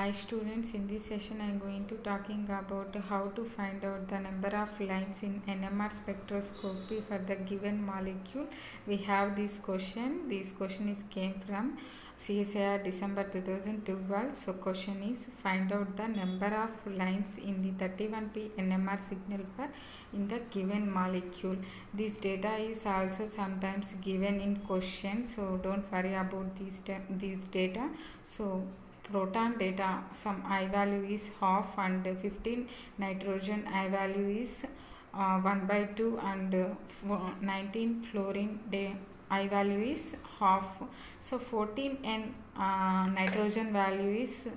Hi students, in this session I am going to talking about how to find out the number of lines in NMR spectroscopy for the given molecule. We have this question. This question is came from CSIR December 2012. So question is find out the number of lines in the 31p NMR signal for in the given molecule. This data is also sometimes given in question, so don't worry about this data. So proton data, some I value is half and 15 nitrogen I value is 1 by 2 and 19 fluorine I value is half. So 14 and nitrogen value is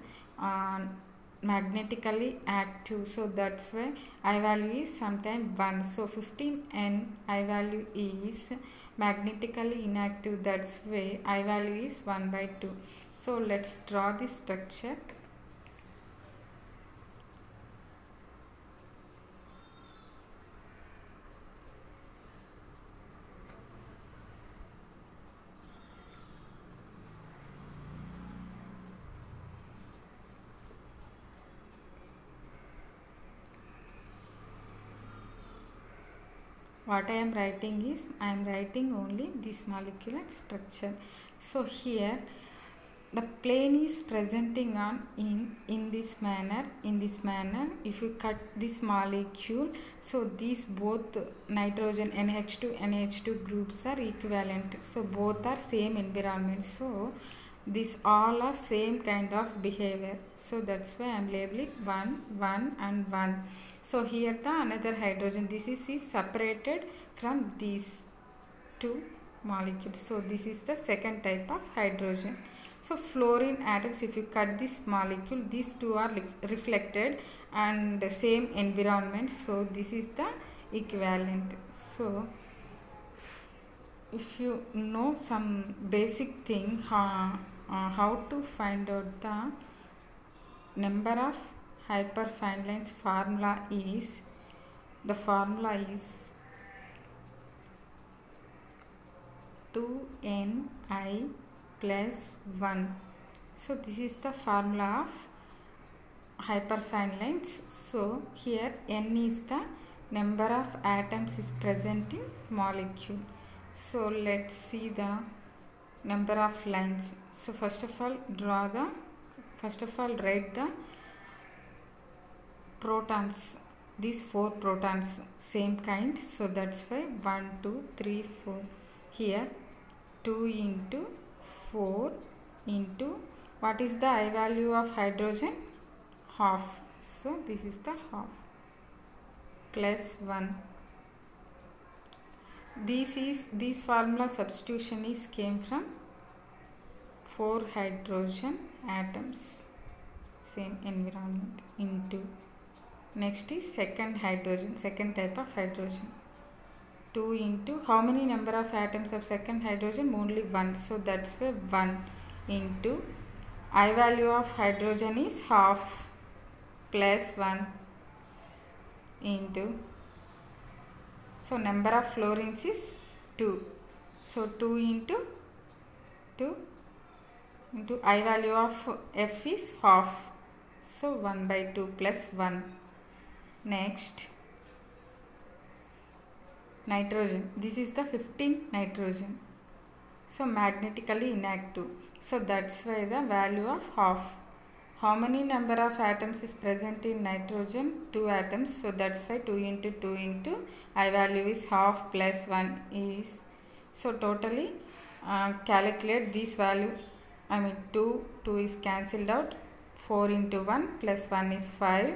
magnetically active, so that's why I value is sometimes 1. So 15 and I value is magnetically inactive, that's why I value is 1 by 2. So let's draw the structure. What I am writing is, I am writing only this molecular structure. So here the plane is presenting on in this manner. If you cut this molecule, so these both nitrogen NH2 groups are equivalent, so both are same environment, so these all are same kind of behavior, so that's why I am labeling 1 and 1. So here the another hydrogen, this is separated from these two molecules, so this is the second type of hydrogen. So fluorine atoms, if you cut this molecule, these two are reflected and the same environment, so this is the equivalent. So if you know some basic thing how to find out the number of hyperfine lines, formula is, the formula is 2ni plus 1. So this is the formula of hyperfine lines. So here n is the number of atoms is present in molecule. So let's see the number of lines. So first of all write the protons, these 4 protons same kind, so that's why 1 2 3 4. Here 2 into 4 into, what is the I value of hydrogen? Half, so this is the half, plus 1. This formula substitution is came from 4 hydrogen atoms, same environment, into, next is second hydrogen, second type of hydrogen, 2 into, how many number of atoms of second hydrogen? Only 1, so that's why 1 into, I value of hydrogen is half, plus 1 into, so number of fluorines is 2, so 2 into 2 into I value of F is half, so 1 by 2 plus 1. Next nitrogen, this is the 15 nitrogen, so magnetically inactive, so that's why the value of half. How many number of atoms is present in nitrogen? 2 atoms, so that's why 2 into I value is half plus 1 is, so totally calculate this value, 2 is cancelled out, 4 into 1 plus 1 is 5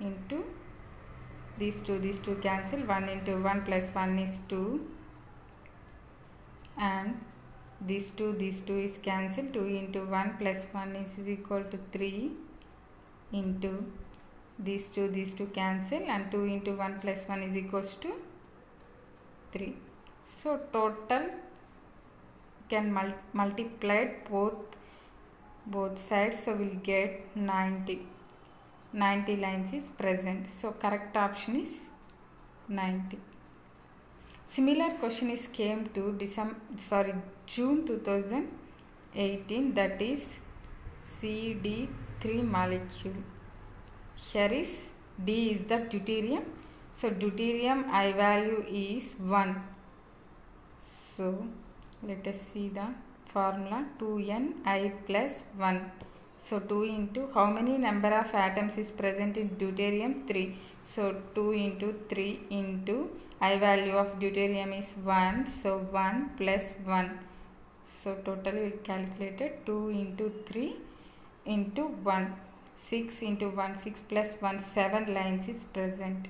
into these two cancel, 1 into 1 plus 1 is 2, and these two is cancelled, 2 into 1 plus 1 is equal to 3 into these two cancel, and 2 into 1 plus 1 is equals to 3. So total can multiply both sides, so we'll get 90 lines is present, so correct option is 90. Similar question is came to June 2018, that is CD 3 molecule. Here is D is the deuterium. So deuterium I value is 1. So let us see the formula 2ni plus 1. So 2 into how many number of atoms is present in deuterium? 3. So 2 into 3 into I value of deuterium is 1. So 1 plus 1. So totally we calculated 2 into 3 into 1. 6 into 1, 6 plus 1, 7 lines is present.